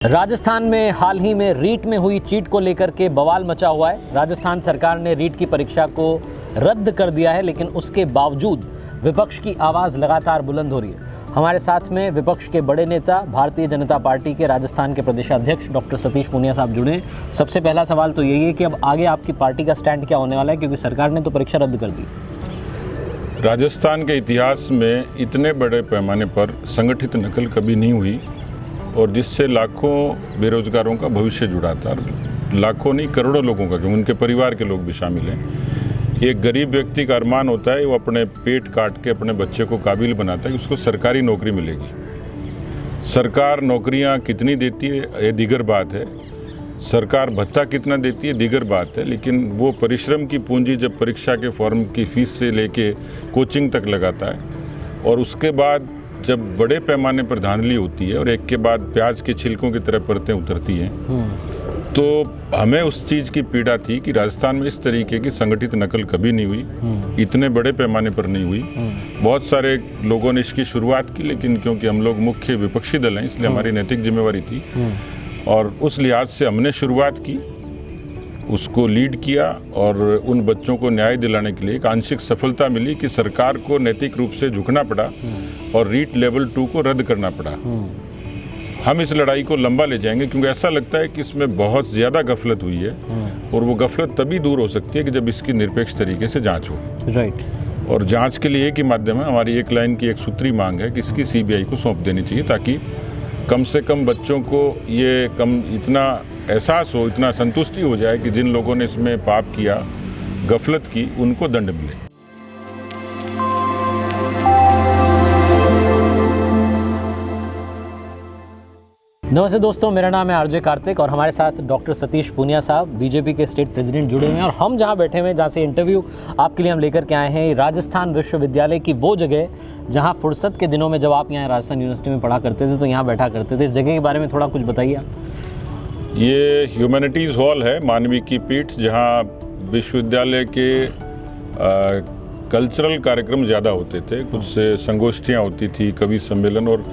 राजस्थान में हाल ही में रीट में हुई चीट को लेकर के बवाल मचा हुआ है। राजस्थान सरकार ने रीट की परीक्षा को रद्द कर दिया है, लेकिन उसके बावजूद विपक्ष की आवाज़ लगातार बुलंद हो रही है। हमारे साथ में विपक्ष के बड़े नेता भारतीय जनता पार्टी के राजस्थान के प्रदेशाध्यक्ष डॉक्टर सतीश पूनिया साहब जुड़े हैं। सबसे पहला सवाल तो यही है कि अब आगे आपकी पार्टी का स्टैंड क्या होने वाला है, क्योंकि सरकार ने तो परीक्षा रद्द कर दी। राजस्थान के इतिहास में इतने बड़े पैमाने पर संगठित नकल कभी नहीं हुई और जिससे लाखों बेरोजगारों का भविष्य जुड़ा था। लाखों नहीं, करोड़ों लोगों का, क्योंकि उनके परिवार के लोग भी शामिल हैं। एक गरीब व्यक्ति का अरमान होता है वो अपने पेट काट के अपने बच्चे को काबिल बनाता है कि उसको सरकारी नौकरी मिलेगी। सरकार नौकरियां कितनी देती है ये दीगर बात है, सरकार भत्ता कितना देती है दीगर बात है, लेकिन वो परिश्रम की पूंजी जब परीक्षा के फॉर्म की फीस से लेके कोचिंग तक लगाता है और उसके बाद जब बड़े पैमाने पर धांधली होती है और एक के बाद प्याज के छिलकों की तरह परतें उतरती हैं, तो हमें उस चीज़ की पीड़ा थी कि राजस्थान में इस तरीके की संगठित नकल कभी नहीं हुई, इतने बड़े पैमाने पर नहीं हुई। बहुत सारे लोगों ने इसकी शुरुआत की, लेकिन क्योंकि हम लोग मुख्य विपक्षी दल हैं इसलिए हमारी नैतिक जिम्मेवारी थी और उस लिहाज से हमने शुरुआत की, उसको लीड किया और उन बच्चों को न्याय दिलाने के लिए एक आंशिक सफलता मिली कि सरकार को नैतिक रूप से झुकना पड़ा और रीट लेवल 2 को रद्द करना पड़ा। हम इस लड़ाई को लंबा ले जाएंगे क्योंकि ऐसा लगता है कि इसमें बहुत ज़्यादा गफलत हुई है और वो गफलत तभी दूर हो सकती है कि जब इसकी निरपेक्ष तरीके से जांच हो। राइट। और जांच के लिए एक ही माध्यम है, हमारी एक लाइन की एक सूत्री मांग है कि इसकी सीबीआई को सौंप देनी चाहिए, ताकि कम से कम बच्चों को ये इतना एहसास हो, इतना संतुष्टि हो जाए कि जिन लोगों ने इसमें पाप किया, गफलत की, उनको दंड मिले। नमस्ते दोस्तों, मेरा नाम है आरजे कार्तिक और हमारे साथ डॉक्टर सतीश पूनिया साहब बीजेपी के स्टेट प्रेसिडेंट जुड़े हुए हैं। और हम जहां बैठे हुए हैं, जहां से इंटरव्यू आपके लिए हम लेकर के आए हैं, राजस्थान विश्वविद्यालय की वो जगह जहां फुर्सत के दिनों में जब आप यहाँ राजस्थान यूनिवर्सिटी में पढ़ा करते थे तो यहाँ बैठा करते थे। इस जगह के बारे में थोड़ा कुछ बताइए आप। ये ह्यूमैनिटीज़ हॉल है, मानवीय की पीठ, जहाँ विश्वविद्यालय के कल्चरल कार्यक्रम ज़्यादा होते थे। कुछ से संगोष्ठियाँ होती थी, कवि सम्मेलन और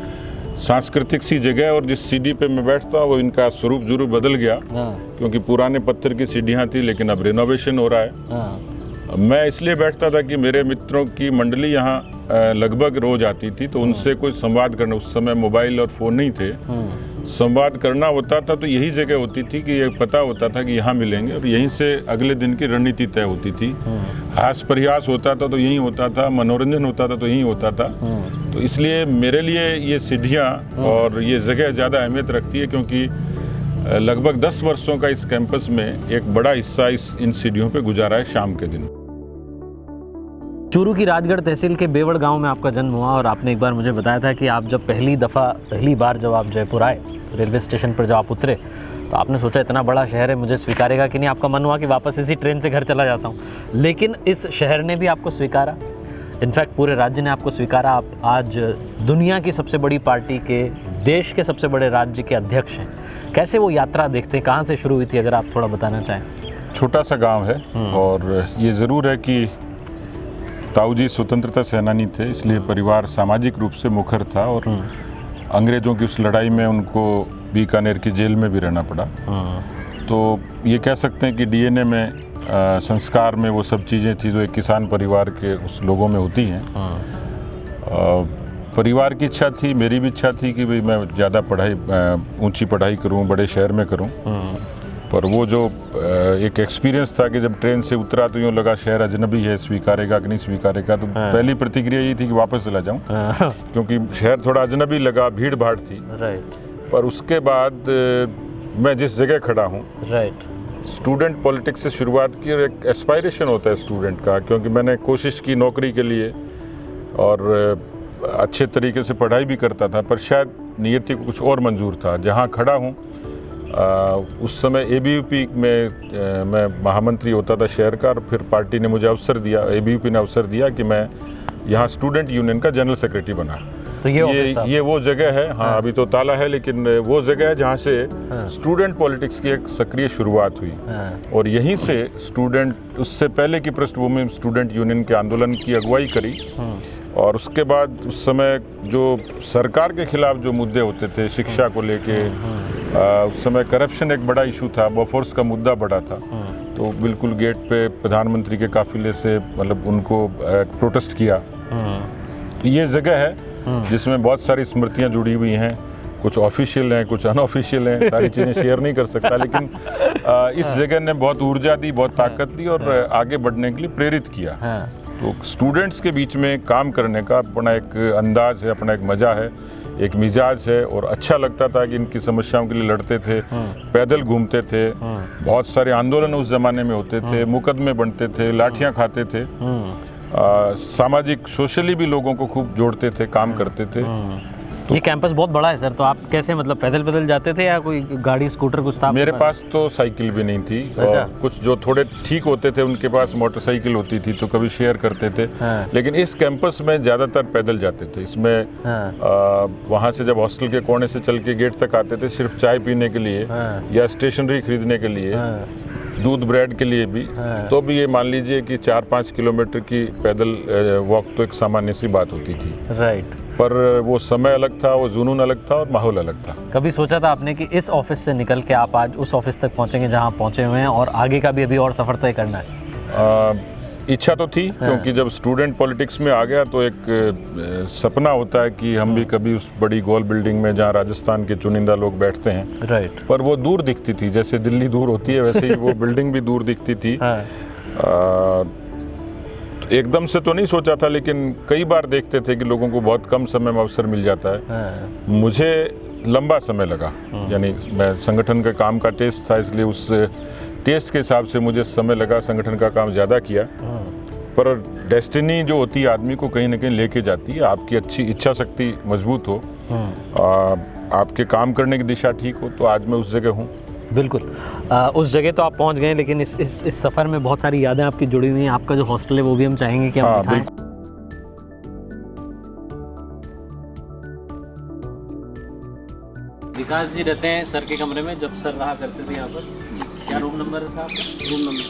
सांस्कृतिक सी जगह। और जिस सीढ़ी पे मैं बैठता हूँ वो इनका स्वरूप जरूर बदल गया, क्योंकि पुराने पत्थर की सीढ़ियाँ थी, लेकिन अब रिनोवेशन हो रहा है। मैं इसलिए बैठता था कि मेरे मित्रों की मंडली यहाँ लगभग रोज आती थी, तो उनसे कोई संवाद करना, उस समय मोबाइल और फ़ोन नहीं थे, संवाद करना होता था तो यही जगह होती थी कि ये पता होता था कि यहाँ मिलेंगे और यहीं से अगले दिन की रणनीति तय होती थी। हास प्रयास होता था तो यहीं होता था, मनोरंजन होता था तो यहीं होता था। तो इसलिए मेरे लिए ये सीढ़ियाँ और ये जगह ज़्यादा अहमियत रखती है, क्योंकि लगभग 10 वर्षों का इस कैंपस में एक बड़ा हिस्सा इन सीढ़ियों पे गुजारा है शाम के दिन। चूरू की राजगढ़ तहसील के बेवड़ गांव में आपका जन्म हुआ और आपने एक बार मुझे बताया था कि आप जब पहली बार जब आप जयपुर आए, रेलवे स्टेशन पर जब आप उतरे, तो आपने सोचा इतना बड़ा शहर है, मुझे स्वीकारेगा कि नहीं। आपका मन हुआ कि वापस इसी ट्रेन से घर चला जाता हूँ, लेकिन इस शहर ने भी आपको स्वीकारा। इनफैक्ट पूरे राज्य ने आपको स्वीकारा। आप आज दुनिया की सबसे बड़ी पार्टी के, देश के सबसे बड़े राज्य के अध्यक्ष हैं। कैसे वो यात्रा देखते हैं, कहाँ से शुरू हुई थी, अगर आप थोड़ा बताना चाहें। छोटा सा गाँव है और ये ज़रूर है कि ताऊ जी स्वतंत्रता सेनानी थे, इसलिए परिवार सामाजिक रूप से मुखर था और अंग्रेज़ों की उस लड़ाई में उनको बीकानेर की जेल में भी रहना पड़ा। तो ये कह सकते हैं कि डीएनए में, संस्कार में वो सब चीज़ें थी जो एक किसान परिवार के उस लोगों में होती हैं। परिवार की इच्छा थी, मेरी भी इच्छा थी कि भाई मैं ज़्यादा ऊंची पढ़ाई करूं, बड़े शहर में करूं। पर वो जो एक एक्सपीरियंस था कि जब ट्रेन से उतरा तो यूँ लगा शहर अजनबी है, स्वीकारेगा कि नहीं स्वीकारेगा। तो पहली प्रतिक्रिया ये थी कि वापस चला जाऊं, क्योंकि शहर थोड़ा अजनबी लगा, भीड़ भाड़ थी। पर उसके बाद मैं जिस जगह खड़ा हूँ, स्टूडेंट पॉलिटिक्स से शुरुआत की और एक एस्पायरेशन होता है स्टूडेंट का, क्योंकि मैंने कोशिश की नौकरी के लिए और अच्छे तरीके से पढ़ाई भी करता था, पर शायद नियति को कुछ और मंजूर था। जहाँ खड़ा हूँ उस समय एबीवीपी में मैं महामंत्री होता था शहर का, और फिर पार्टी ने मुझे अवसर दिया, एबीवीपी ने अवसर दिया कि मैं यहाँ स्टूडेंट यूनियन का जनरल सेक्रेटरी बना। तो ये वो जगह है, हाँ अभी तो ताला है, लेकिन वो जगह है जहाँ से स्टूडेंट पॉलिटिक्स की एक सक्रिय शुरुआत हुई। और यहीं से उससे पहले की पृष्ठभूमि में स्टूडेंट यूनियन के आंदोलन की अगुवाई करी और उसके बाद उस समय जो सरकार के खिलाफ जो मुद्दे होते थे, शिक्षा को लेके, उस समय करप्शन एक बड़ा इशू था, बोफोर्स का मुद्दा बड़ा था। तो बिल्कुल गेट पे प्रधानमंत्री के काफिले से मतलब उनको प्रोटेस्ट किया। ये जगह है जिसमें बहुत सारी स्मृतियां जुड़ी हुई हैं, कुछ ऑफिशियल हैं, कुछ अनऑफिशियल हैं, सारी चीज़ें शेयर नहीं कर सकता, लेकिन इस जगह ने बहुत ऊर्जा दी, बहुत ताकत दी और आगे बढ़ने के लिए प्रेरित किया। तो स्टूडेंट्स के बीच में काम करने का अपना एक अंदाज है, अपना एक मज़ा है, एक मिजाज है और अच्छा लगता था कि इनकी समस्याओं के लिए लड़ते थे, पैदल घूमते थे, बहुत सारे आंदोलन उस ज़माने में होते थे, मुकदमे बनते थे, लाठियाँ खाते थे, सामाजिक सोशली भी लोगों को खूब जोड़ते थे, काम करते थे। ये कैंपस बहुत बड़ा है सर, तो आप कैसे मतलब पैदल जाते थे या कोई गाड़ी स्कूटर कुछ था? मेरे पास तो साइकिल भी नहीं थी। अच्छा। और कुछ जो थोड़े ठीक होते थे उनके पास मोटरसाइकिल होती थी, तो कभी शेयर करते थे। लेकिन इस कैंपस में ज़्यादातर पैदल जाते थे। इसमें वहाँ से जब हॉस्टल के कोने से चल के गेट तक आते थे, सिर्फ चाय पीने के लिए या स्टेशनरी खरीदने के लिए, दूध ब्रेड के लिए भी, तो भी ये मान लीजिए कि 4-5 किलोमीटर की पैदल वॉक तो एक सामान्य सी बात होती थी। राइट। पर वो समय अलग था, वो जुनून अलग था और माहौल अलग था। कभी सोचा था आपने कि इस ऑफिस से निकल के आप आज उस ऑफिस तक पहुंचेंगे जहां आप पहुंचे हुए हैं और आगे का भी अभी और सफ़र तय करना है? इच्छा तो थी, क्योंकि जब स्टूडेंट पॉलिटिक्स में आ गया तो एक सपना होता है कि हम भी कभी उस बड़ी गोल बिल्डिंग में जहाँ राजस्थान के चुनिंदा लोग बैठते हैं। राइट। पर वो दूर दिखती थी, जैसे दिल्ली दूर होती है वैसे ही वो बिल्डिंग भी दूर दिखती थी। एकदम से तो नहीं सोचा था, लेकिन कई बार देखते थे कि लोगों को बहुत कम समय में अवसर मिल जाता है। मुझे लंबा समय लगा, यानी मैं संगठन के काम का टेस्ट था, इसलिए उस टेस्ट के हिसाब से मुझे समय लगा, संगठन का काम ज़्यादा किया। पर डेस्टिनी जो होती है आदमी को कहीं ना कहीं लेके जाती है। आपकी अच्छी इच्छा शक्ति मजबूत हो, आपके काम करने की दिशा ठीक हो, तो आज मैं उस जगह हूँ। बिल्कुल। उस जगह तो आप पहुंच गए, लेकिन इस सफ़र में बहुत सारी यादें आपकी जुड़ी हुई हैं। आपका जो हॉस्टल है वो भी हम चाहेंगे कि हम दिखाएं। विकास जी रहते हैं सर के कमरे में, जब सर रहा करते थे यहाँ पर। क्या रूम नंबर था आपका? रूम नंबर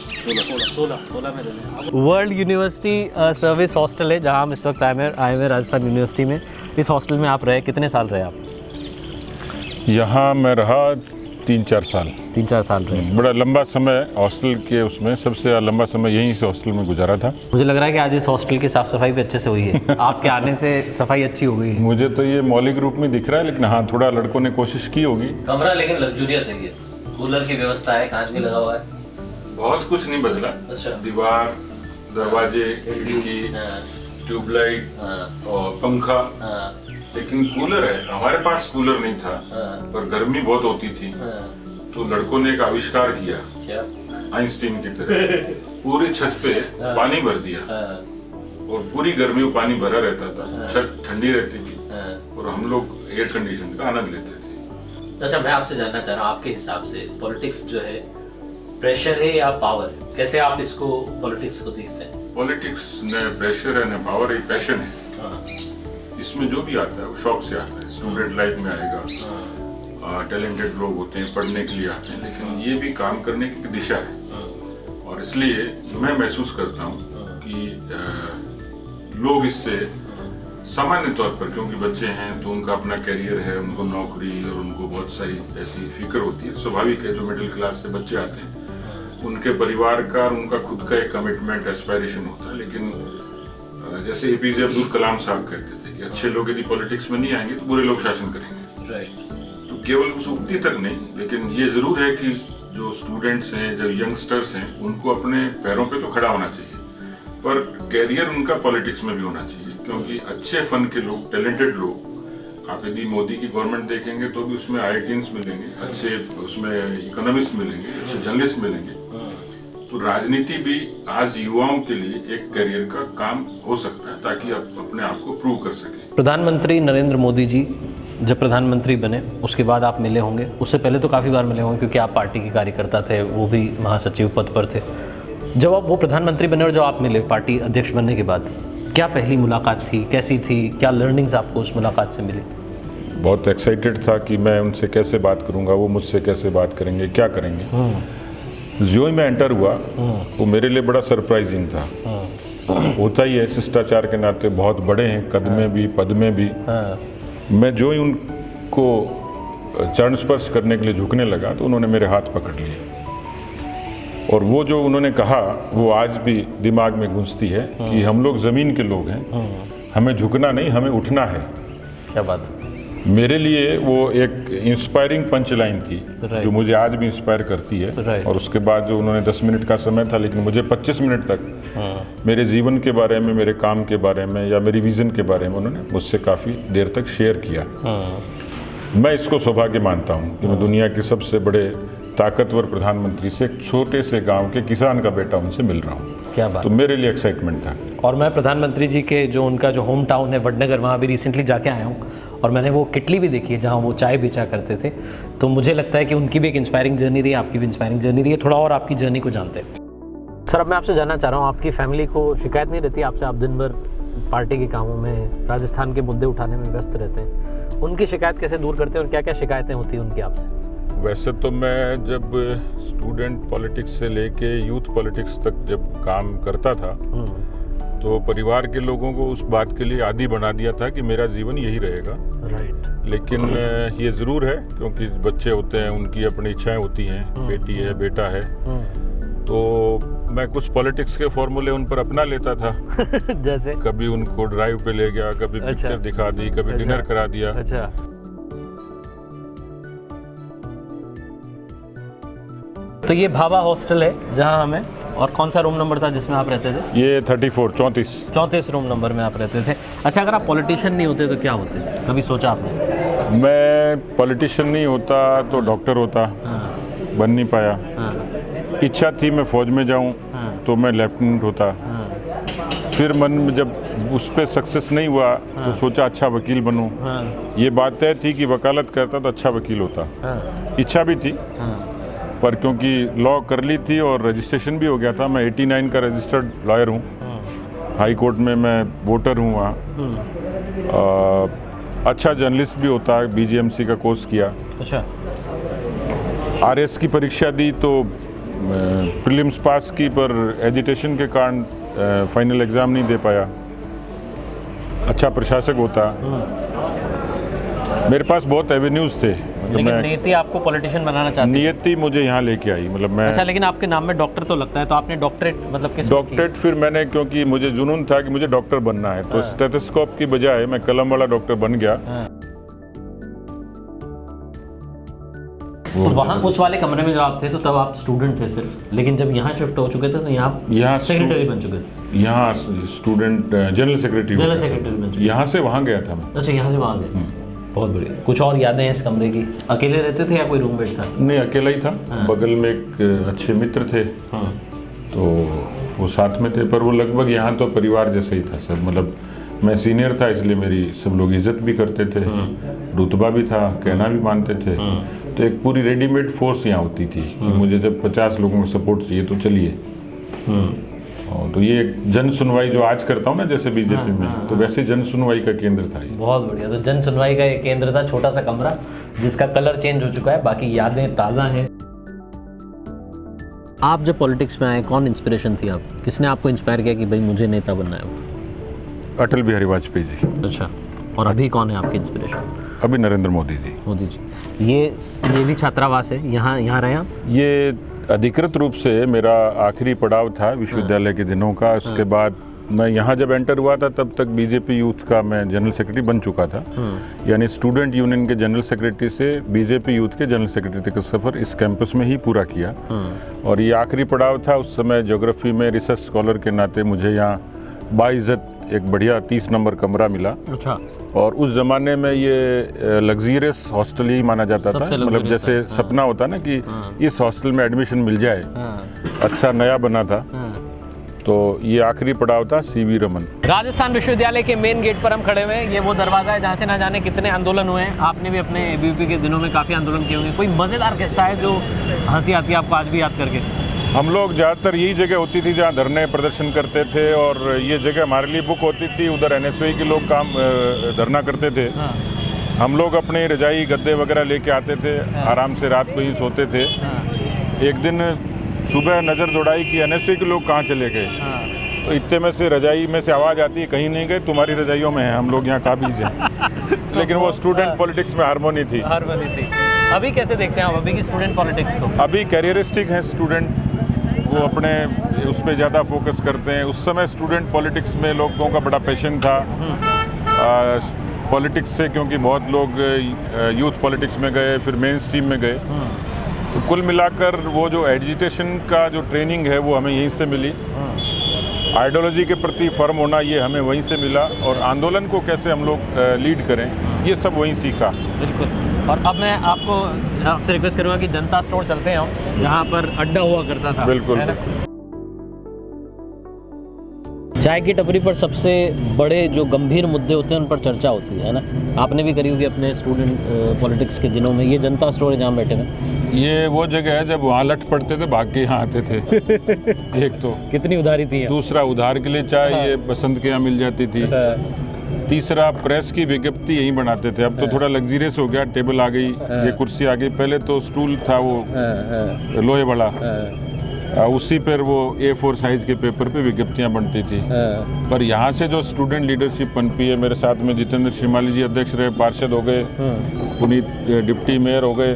16 में रहते हैं। वर्ल्ड यूनिवर्सिटी सर्विस हॉस्टल है जहाँ हम इस वक्त आए हुए राजस्थान यूनिवर्सिटी में। इस हॉस्टल में आप रहे, कितने साल रहे आप? यहाँ मैं रहा 3-4 साल। 3-4 साल रहे। बड़ा लंबा समय हॉस्टल के, उसमें सबसे लंबा समय यहीं से हॉस्टल में गुजारा था। मुझे लग रहा है कि आज इस हॉस्टल की साफ़ सफाई भी अच्छे से हुई है। आपके आने से सफाई अच्छी हो गई है। मुझे तो ये मौलिक रूप में दिख रहा है, लेकिन हाँ, थोड़ा लड़कों ने कोशिश की होगी। कमरा लेकिन लग्जूरियस है, कूलर की व्यवस्था है, कांच भी लगा हुआ है। बहुत कुछ नहीं बदला। अच्छा। दीवार, दरवाजे, खिड़की, ट्यूबलाइट और पंखा, लेकिन कूलर है। हमारे पास कूलर नहीं था, पर गर्मी बहुत होती थी, तो लड़कों ने एक आविष्कार किया, क्या? आइंस्टीन की तरह पूरी छत पे पानी भर दिया और पूरी गर्मी में पानी भरा रहता था, छत ठंडी रहती थी और हम लोग एयर कंडीशन का आनंद लेते थे। अच्छा, मैं आपसे जानना चाह रहा हूँ, आपके हिसाब से पॉलिटिक्स जो है प्रेशर है या पावर है? कैसे आप इसको पॉलिटिक्स को देखते हैं? पॉलिटिक्स न प्रेशर है न पावर है, पैशन है। इसमें जो भी आता है वो शौक से आता है। स्टूडेंट लाइफ में आएगा, टैलेंटेड लोग होते हैं, पढ़ने के लिए आते हैं, लेकिन ये भी काम करने की दिशा है। और इसलिए मैं महसूस करता हूँ कि लोग इससे सामान्य तौर पर, क्योंकि बच्चे हैं तो उनका अपना करियर है, उनको नौकरी और उनको बहुत सारी ऐसी फिक्र होती है, स्वाभाविक है। जो मिडिल क्लास से बच्चे आते हैं उनके परिवार का और उनका खुद का एक कमिटमेंट, एस्पायरेशन होता है। लेकिन जैसे एपीजे अब्दुल कलाम साहब कहते थे कि अच्छे लोग यदि पॉलिटिक्स में नहीं आएंगे तो बुरे लोग शासन करेंगे। तो केवल उस उक्ति तक नहीं, लेकिन ये जरूर है कि जो स्टूडेंट्स हैं, जो यंगस्टर्स हैं, उनको अपने पैरों पे तो खड़ा होना चाहिए, पर कैरियर उनका पॉलिटिक्स में भी होना चाहिए। क्योंकि अच्छे फन के लोग, टैलेंटेड लोग, आप यदि मोदी की गवर्नमेंट देखेंगे तो भी उसमें IITians मिलेंगे, अच्छे उसमें इकोनॉमिस्ट मिलेंगे, अच्छे जर्नलिस्ट मिलेंगे। तो राजनीति भी आज युवाओं के लिए एक करियर का काम हो सकता है, ताकि आप अपने आप को प्रूव कर सकें। प्रधानमंत्री नरेंद्र मोदी जी जब प्रधानमंत्री बने उसके बाद आप मिले होंगे, उससे पहले तो काफ़ी बार मिले होंगे क्योंकि आप पार्टी के कार्यकर्ता थे, वो भी महासचिव पद पर थे। जब आप वो प्रधानमंत्री बने और जब आप मिले पार्टी अध्यक्ष बनने के बाद, क्या पहली मुलाकात थी, कैसी थी, क्या लर्निंग्स आपको उस मुलाकात से मिली? बहुत एक्साइटेड था कि मैं उनसे कैसे बात करूंगा, वो मुझसे कैसे बात करेंगे, क्या करेंगे। जो ही मैं एंटर हुआ वो मेरे लिए बड़ा सरप्राइजिंग था। होता ही है, शिष्टाचार के नाते बहुत बड़े हैं, कद में भी, पद में भी। मैं जो ही उनको चरण स्पर्श करने के लिए झुकने लगा तो उन्होंने मेरे हाथ पकड़ लिए, और वो जो उन्होंने कहा वो आज भी दिमाग में गूंजती है कि हम लोग ज़मीन के लोग हैं, हमें झुकना नहीं, हमें उठना है। क्या बात है। मेरे लिए वो एक इंस्पायरिंग पंच लाइन थी जो मुझे आज भी इंस्पायर करती है। और उसके बाद जो उन्होंने 10 मिनट का समय था, लेकिन मुझे 25 मिनट तक मेरे जीवन के बारे में, मेरे काम के बारे में या मेरी विज़न के बारे में उन्होंने मुझसे काफ़ी देर तक शेयर किया। मैं इसको सौभाग्य मानता हूँ कि मैं दुनिया के सबसे बड़े ताकतवर प्रधानमंत्री से एक छोटे से गांव के किसान का बेटा उनसे मिल रहा हूँ। क्या बात। तो मेरे लिए एक्साइटमेंट था। और मैं प्रधानमंत्री जी के जो उनका जो होम टाउन है वडनगर, वहाँ भी रिसेंटली जाके आया हूँ और मैंने वो किटली भी देखी है जहाँ वो चाय बेचा करते थे। तो मुझे लगता है कि उनकी भी एक इंस्पायरिंग जर्नी रही है, आपकी भी इंस्पायरिंग जर्नी रही है। थोड़ा और आपकी जर्नी को जानते हैं। सर, अब मैं आपसे जानना चाह रहा हूँ, आपकी फैमिली को शिकायत नहीं रहती आपसे? आप दिन भर पार्टी के कामों में, राजस्थान के मुद्दे उठाने में व्यस्त रहते हैं, उनकी शिकायत कैसे दूर करते हैं और क्या क्या शिकायतें होती हैं उनकी आपसे? वैसे तो मैं जब स्टूडेंट पॉलिटिक्स से लेके यूथ पॉलिटिक्स तक जब काम करता था तो परिवार के लोगों को उस बात के लिए आदी बना दिया था कि मेरा जीवन यही रहेगा। राइट। लेकिन ये ज़रूर है, क्योंकि बच्चे होते हैं, उनकी अपनी इच्छाएं होती हैं, बेटी है, बेटा है, तो मैं कुछ पॉलिटिक्स के फॉर्मूले उन पर अपना लेता था। जैसे कभी उनको ड्राइव पे ले गया, कभी पिक्चर दिखा दी, कभी डिनर करा दिया। अच्छा। तो ये भाभा हॉस्टल है जहाँ हमें, और कौन सा रूम नंबर था जिसमें आप रहते थे? ये 34 रूम नंबर में आप रहते थे। अच्छा, अगर आप पॉलिटिशियन नहीं होते तो क्या होते? कभी सोचा आपने? मैं पॉलिटिशियन नहीं होता तो डॉक्टर होता। बन नहीं पाया। इच्छा थी मैं फौज में जाऊं तो मैं लेफ्टिनेंट होता। फिर मन में जब उस पर सक्सेस नहीं हुआ तो सोचा अच्छा वकील बनूं। ये बात तय थी कि वकालत करता तो अच्छा वकील होता। इच्छा भी थी, पर क्योंकि लॉ कर ली थी और रजिस्ट्रेशन भी हो गया था, मैं 89 का रजिस्टर्ड लॉयर हूँ। हाई कोर्ट में मैं वोटर हूँ वहाँ। अच्छा जर्नलिस्ट भी होता है, BGMC का कोर्स किया। अच्छा। RS की परीक्षा दी तो प्रीलिम्स पास की, पर एजिटेशन के कारण फाइनल एग्ज़ाम नहीं दे पाया। अच्छा प्रशासक होता। मेरे पास बहुत एवेन्यूज़ थे। लेकिन नियति आपको पॉलिटिशियन बनाना चाहती? नियति मुझे यहाँ लेके आई, मतलब मैं। अच्छा, लेकिन आपके नाम में डॉक्टर तो लगता है, तो आपने डॉक्टरेट मतलब किस? डॉक्टरेट फिर मैंने, क्योंकि मुझे जुनून था कि मुझे डॉक्टर बनना है, तो स्टेथोस्कोप की बजाय मैं कलम वाला डॉक्टर बन गया। तो वहाँ उस वाले कमरे में जो आप थे तो तब आप स्टूडेंट थे सिर्फ, लेकिन जब यहाँ शिफ्ट हो चुके थे तो यहाँ सेक्रेटरी बन चुके थे? यहाँ स्टूडेंट जनरल सेक्रेटरी बन चुके। यहाँ से वहाँ गया था मैं। अच्छा, यहाँ से वहाँ गए। बहुत बढ़िया। कुछ और यादें हैं इस कमरे की? अकेले रहते थे या कोई रूममेट था? नहीं, अकेला ही था। बगल में एक अच्छे मित्र थे, तो वो साथ में थे, पर वो लगभग यहाँ तो परिवार जैसे ही था सब। मतलब मैं सीनियर था इसलिए मेरी सब लोग इज्जत भी करते थे, रुतबा भी था, कहना भी मानते थे। तो एक पूरी रेडीमेड फोर्स यहाँ होती थी कि मुझे जब 50 लोगों का सपोर्ट चाहिए तो चलिए। तो ये जन सुनवाई जो आज करता हूँ ना, जैसे बीजेपी में, तो वैसे जन सुनवाई का केंद्र था ये। बहुत बढ़िया। तो जन सुनवाई का एक केंद्र था, छोटा सा कमरा जिसका कलर चेंज हो चुका है, बाकी यादें ताज़ा हैं। आप जब पॉलिटिक्स में आए, कौन इंस्पिरेशन थी आप? किसने आपको इंस्पायर किया कि भाई मुझे नेता बनना है? अटल बिहारी वाजपेयी जी। अच्छा। और अभी कौन है आपकी इंस्पिरेशन? अभी नरेंद्र मोदी जी। ये भी छात्रावास है, यहाँ रहे आप? ये अधिकृत रूप से मेरा आखिरी पड़ाव था विश्वविद्यालय के दिनों का। उसके बाद मैं यहाँ जब एंटर हुआ था तब तक बीजेपी यूथ का मैं जनरल सेक्रेटरी बन चुका था। यानी स्टूडेंट यूनियन के जनरल सेक्रेटरी से बीजेपी यूथ के जनरल सेक्रेटरी तक का सफ़र इस कैंपस में ही पूरा किया। और ये आखिरी पड़ाव था। उस समय ज्योग्राफी में रिसर्च स्कॉलर के नाते मुझे यहाँ बाइज्जत एक बढ़िया 30 नंबर कमरा मिला। अच्छा। और उस ज़माने में ये लग्जरियस हॉस्टल ही माना जाता था। मतलब जैसे सपना होता ना कि इस हॉस्टल में एडमिशन मिल जाए। अच्छा नया बना था। तो ये आखिरी पड़ाव था CV रमन। राजस्थान विश्वविद्यालय के मेन गेट पर हम खड़े हुए हैं। ये वो दरवाज़ा है जहाँ से ना जाने कितने आंदोलन हुए हैं। आपने भी अपने ABVP के दिनों में काफ़ी आंदोलन किए होंगे। कोई मज़ेदार किस्सा है जो हंसी आती है आपको आज भी याद करके? हम लोग ज़्यादातर यही जगह होती थी जहाँ धरने प्रदर्शन करते थे, और ये जगह हमारे लिए बुक होती थी। उधर NSY के लोग काम धरना करते थे। हम लोग अपने रजाई गद्दे वगैरह लेके आते थे, आराम से रात को ही सोते थे। एक दिन सुबह नज़र दौड़ाई कि NSY के लोग कहाँ चले गए। तो इतने में से रजाई में से आवाज़ आती है, कहीं नहीं गए, तुम्हारी रजाइयों में है, हम लोग यहाँ काबिज हैं। लेकिन वो स्टूडेंट पॉलिटिक्स में हारमोनी थी। अभी कैसे देखते हैं आप अभी की स्टूडेंट पॉलिटिक्स को? अभी कैरियरिस्टिक हैं स्टूडेंट, वो अपने उस पर ज़्यादा फोकस करते हैं। उस समय स्टूडेंट पॉलिटिक्स में लोगों का बड़ा पैशन था पॉलिटिक्स से, क्योंकि बहुत लोग यूथ पॉलिटिक्स में गए, फिर मेन स्ट्रीम में गए। तो कुल मिलाकर वो जो एजिटेशन का जो ट्रेनिंग है वो हमें यहीं से मिली। आइडियोलॉजी के प्रति फर्म होना ये हमें वहीं से मिला, और आंदोलन को कैसे हम लोग लीड करें ये सब वहीं सीखा। बिल्कुल। और अब मैं आपसे रिक्वेस्ट करूँगा कि जनता स्टोर चलते हैं हम, जहाँ पर अड्डा हुआ करता था। बिल्कुल। चाय की टपरी पर सबसे बड़े जो गंभीर मुद्दे होते हैं उन पर चर्चा होती है ना। आपने भी करी होगी अपने स्टूडेंट पॉलिटिक्स के दिनों में। ये जनता स्टोर है जहाँ बैठे हैं, ये वो जगह है जब वहाँ लट पड़ते थे भाग के यहाँ आते थे। एक तो कितनी उधारी थी, दूसरा उधार के लिए चाय ये बसंत के यहाँ मिल जाती थी। तीसरा प्रेस की विज्ञप्ति यहीं बनाते थे। अब तो थोड़ा लग्जरियस हो गया, टेबल आ गई, ये कुर्सी आ गई। पहले तो स्टूल था वो लोहे वाला, उसी पर वो A4 साइज के पेपर पे विज्ञप्तियां बनती थी। पर यहाँ से जो स्टूडेंट लीडरशिप पनपी है, मेरे साथ में जितेंद्र श्रीमाली जी अध्यक्ष रहे, पार्षद हो गए, पुनीत डिप्टी मेयर हो गए,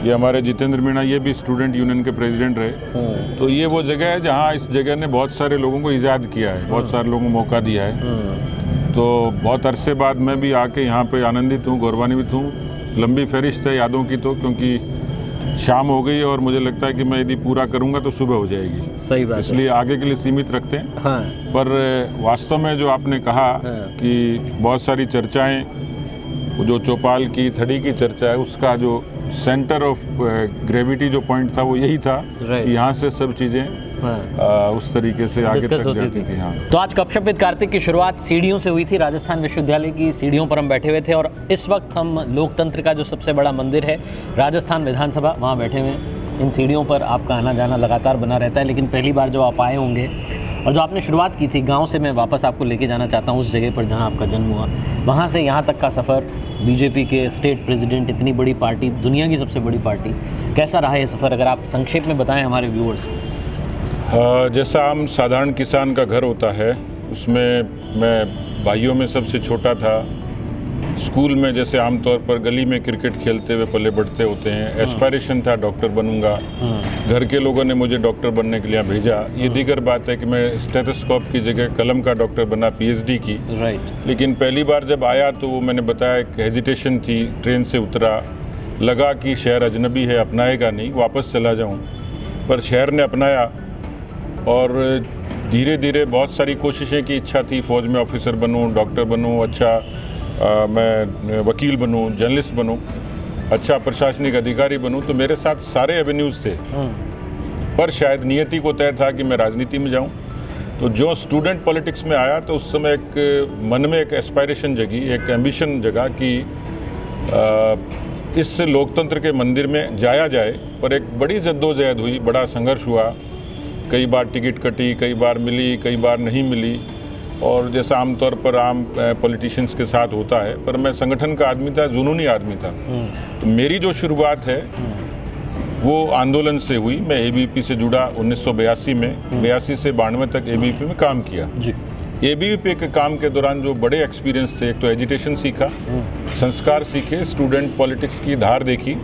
ये हमारे जितेंद्र मीणा ये भी स्टूडेंट यूनियन के प्रेसिडेंट रहे। तो ये वो जगह है जहाँ इस जगह ने बहुत सारे लोगों को ईजाद किया है, बहुत सारे लोगों को मौका दिया है। तो बहुत अरसे बाद मैं भी आके यहाँ पे आनंदित हूँ, गौरवान्वित हूँ। लंबी फहरिस्त है यादों की, तो क्योंकि शाम हो गई और मुझे लगता है कि मैं यदि पूरा करूंगा तो सुबह हो जाएगी। सही बात। इसलिए आगे के लिए सीमित रखते हैं। हाँ। पर वास्तव में जो आपने कहा कि बहुत सारी चर्चाएं, जो चौपाल की थड़ी की चर्चा है, उसका जो सेंटर ऑफ ग्रेविटी जो पॉइंट था वो यही था कि यहाँ से सब चीज़ें उस तरीके से आगे तक जाती थी। हाँ। तो आज गपशप विद कार्तिक की शुरुआत सीढ़ियों से हुई थी। राजस्थान विश्वविद्यालय की सीढ़ियों पर हम बैठे हुए थे, और इस वक्त हम लोकतंत्र का जो सबसे बड़ा मंदिर है राजस्थान विधानसभा, वहाँ बैठे हुए हैं। इन सीढ़ियों पर आपका आना जाना लगातार बना रहता है, लेकिन पहली बार जब आप आए होंगे और जो आपने शुरुआत की थी गांव से, मैं वापस आपको लेके जाना चाहता हूं उस जगह पर जहां आपका जन्म हुआ। वहां से यहां तक का सफ़र, बीजेपी के स्टेट प्रेसिडेंट, इतनी बड़ी पार्टी, दुनिया की सबसे बड़ी पार्टी, कैसा रहा ये सफ़र? अगर आप संक्षेप में बताएं हमारे व्यूअर्स को। जैसा आम साधारण किसान का घर होता है, उसमें मैं भाइयों में सबसे छोटा था। स्कूल में जैसे आमतौर पर गली में क्रिकेट खेलते हुए पले बढ़ते होते हैं, एस्पायरेशन था डॉक्टर बनूंगा। घर के लोगों ने मुझे डॉक्टर बनने के लिए भेजा। ये दीगर बात है कि मैं स्टेथोस्कोप की जगह कलम का डॉक्टर बना, PhD की। लेकिन पहली बार जब आया तो वो मैंने बताया एक हेजिटेशन थी। ट्रेन से उतरा, लगा कि शहर अजनबी है, अपनाएगा नहीं, वापस चला जाऊँ। पर शहर ने अपनाया और धीरे धीरे बहुत सारी कोशिशें की। इच्छा थी फौज में ऑफिसर बनूँ, डॉक्टर बनूँ, अच्छा मैं वकील बनूं, जर्नलिस्ट बनूं, अच्छा प्रशासनिक अधिकारी बनूं। तो मेरे साथ सारे एवेन्यूज़ थे, पर शायद नियति को तय था कि मैं राजनीति में जाऊं। तो जो स्टूडेंट पॉलिटिक्स में आया तो उस समय एक मन में एक एस्पायरेशन जगी, एक एम्बिशन जगा कि इस लोकतंत्र के मंदिर में जाया जाए। पर एक बड़ी जद्दोजहद हुई, बड़ा संघर्ष हुआ। कई बार टिकट कटी, कई बार मिली, कई बार नहीं मिली, और जैसा आमतौर पर आम पॉलिटिशियंस के साथ होता है। पर मैं संगठन का आदमी था, जुनूनी आदमी था। तो मेरी जो शुरुआत है वो आंदोलन से हुई। मैं ABVP से जुड़ा 1982 में, 82 से 92 तक ABVP में काम किया। ABVP के काम के दौरान जो बड़े एक्सपीरियंस थे, एक तो एजिटेशन सीखा, संस्कार सीखे, स्टूडेंट पॉलिटिक्स की धार देखी,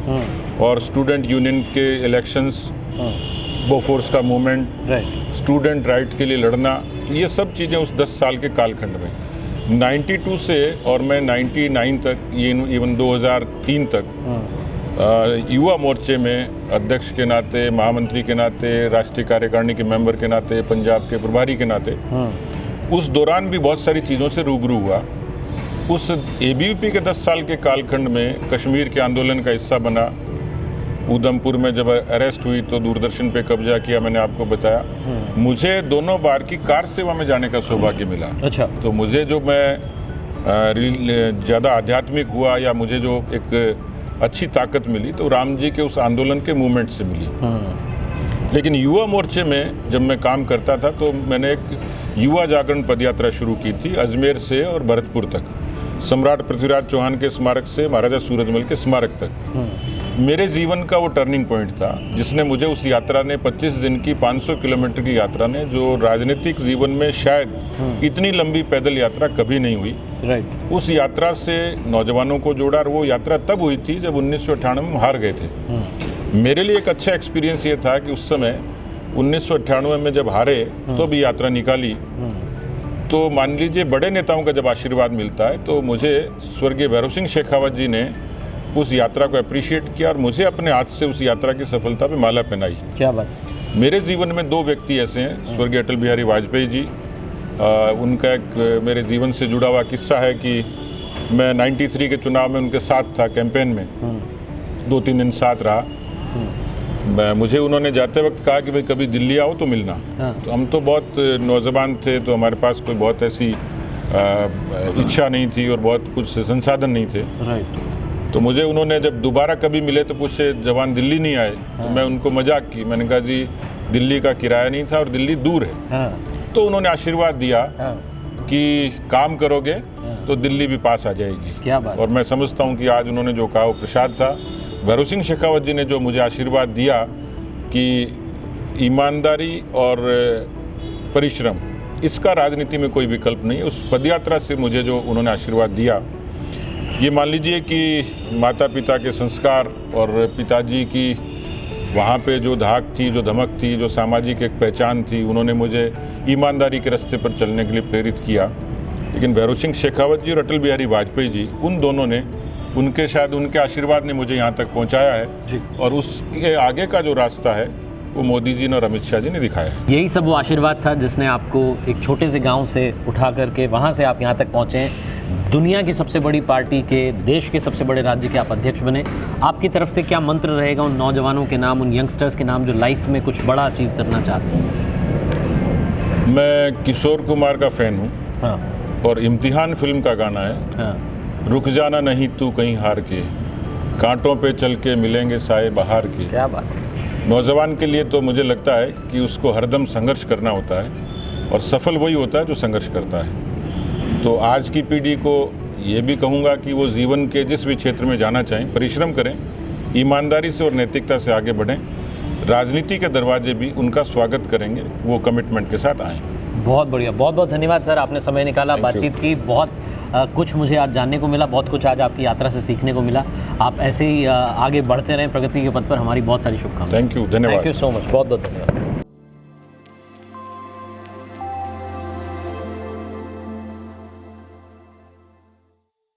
और स्टूडेंट यूनियन के इलेक्शंस, बोफोर्स का मूवमेंट, स्टूडेंट राइट के लिए लड़ना, ये सब चीज़ें उस 10 साल के कालखंड में 92 से और मैं 99 तक, ये इवन 2003 तक युवा मोर्चे में अध्यक्ष के नाते, महामंत्री के नाते, राष्ट्रीय कार्यकारिणी के मेंबर के नाते, पंजाब के प्रभारी के नाते, उस दौरान भी बहुत सारी चीज़ों से रूबरू हुआ। उस ABVP के 10 साल के कालखंड में कश्मीर के आंदोलन का हिस्सा बना। उधमपुर में जब अरेस्ट हुई तो दूरदर्शन पे कब्जा किया, मैंने आपको बताया। मुझे दोनों बार की कार सेवा में जाने का सौभाग्य मिला। अच्छा। तो मुझे जो मैं ज़्यादा आध्यात्मिक हुआ या मुझे जो एक अच्छी ताकत मिली तो राम जी के उस आंदोलन के मूवमेंट से मिली। लेकिन युवा मोर्चे में जब मैं काम करता था तो मैंने एक युवा जागरण पदयात्रा शुरू की थी, अजमेर से और भरतपुर तक, सम्राट पृथ्वीराज चौहान के स्मारक से महाराजा सूरजमल के स्मारक तक। मेरे जीवन का वो टर्निंग पॉइंट था जिसने मुझे उस यात्रा ने 25 दिन की 500 किलोमीटर की यात्रा ने, जो राजनीतिक जीवन में शायद इतनी लंबी पैदल यात्रा कभी नहीं हुई, राइट। उस यात्रा से नौजवानों को जोड़ा। और वो यात्रा तब हुई थी जब 1998 में हार गए थे। मेरे लिए एक अच्छा एक्सपीरियंस ये था कि उस समय 1998 में जब हारे तो भी यात्रा निकाली। तो मान लीजिए बड़े नेताओं का जब आशीर्वाद मिलता है, तो मुझे स्वर्गीय भैरव सिंह शेखावत जी ने उस यात्रा को अप्रिशिएट किया और मुझे अपने हाथ से उस यात्रा की सफलता पे माला पहनाई। क्या बात। मेरे जीवन में दो व्यक्ति ऐसे हैं, स्वर्गीय अटल बिहारी वाजपेयी जी। उनका एक मेरे जीवन से जुड़ा हुआ किस्सा है कि मैं 93 के चुनाव में उनके साथ था, कैंपेन में 2-3 दिन साथ रहा। मुझे उन्होंने जाते वक्त कहा कि भाई कभी दिल्ली आओ तो मिलना। तो हम तो बहुत नौजवान थे, तो हमारे पास कोई बहुत ऐसी इच्छा नहीं थी और बहुत कुछ संसाधन नहीं थे। राइट। तो मुझे उन्होंने जब दोबारा कभी मिले तो पूछे जवान दिल्ली नहीं आए। तो मैं उनको मजाक की, मैंने कहा जी दिल्ली का किराया नहीं था और दिल्ली दूर है। तो उन्होंने आशीर्वाद दिया कि काम करोगे तो दिल्ली भी पास आ जाएगी। क्या बात। और मैं समझता हूँ कि आज उन्होंने जो कहा वो प्रसाद था। भैरव सिंह शेखावत जी ने जो मुझे आशीर्वाद दिया कि ईमानदारी और परिश्रम, इसका राजनीति में कोई विकल्प नहीं है, उस पदयात्रा से मुझे जो उन्होंने आशीर्वाद दिया, ये मान लीजिए कि माता पिता के संस्कार और पिताजी की वहाँ पे जो धाक थी, जो धमक थी, जो सामाजिक एक पहचान थी, उन्होंने मुझे ईमानदारी के रास्ते पर चलने के लिए प्रेरित किया। लेकिन भैरव सिंह शेखावत जी और अटल बिहारी वाजपेयी जी, उन दोनों ने, उनके आशीर्वाद ने मुझे यहाँ तक पहुँचाया है जी। और उसके आगे का जो रास्ता है वो मोदी जी ने और अमित शाह जी ने दिखाया है। यही सब वो आशीर्वाद था जिसने आपको एक छोटे से गांव से उठा करके वहाँ से आप यहाँ तक पहुँचे हैं। दुनिया की सबसे बड़ी पार्टी के, देश के सबसे बड़े राज्य के आप अध्यक्ष बने। आपकी तरफ से क्या मंत्र रहेगा उन नौजवानों के नाम, उन यंगस्टर्स के नाम जो लाइफ में कुछ बड़ा अचीव करना चाहते हैं? मैं किशोर कुमार का फ़ैन हूँ। हाँ। और इम्तिहान फिल्म का गाना है, हाँ। रुक जाना नहीं तू कहीं हार के, कांटों पे चल के मिलेंगे साए बहार के। क्या बात है। नौजवान के लिए तो मुझे लगता है कि उसको हरदम संघर्ष करना होता है और सफल वही होता है जो संघर्ष करता है। तो आज की पीढ़ी को ये भी कहूँगा कि वो जीवन के जिस भी क्षेत्र में जाना चाहें, परिश्रम करें, ईमानदारी से और नैतिकता से आगे बढ़ें। राजनीति के दरवाजे भी उनका स्वागत करेंगे, वो कमिटमेंट के साथ आएँ। बहुत बढ़िया, बहुत बहुत धन्यवाद सर, आपने समय निकाला, बातचीत की। बहुत कुछ मुझे आज जानने को मिला, बहुत कुछ आज आपकी यात्रा से सीखने को मिला। आप ऐसे ही आगे बढ़ते रहें प्रगति के पथ पर। हमारी बहुत सारी शुभकामनाएं। थैंक यू, धन्यवाद। थैंक यू सो मच, बहुत बहुत धन्यवाद।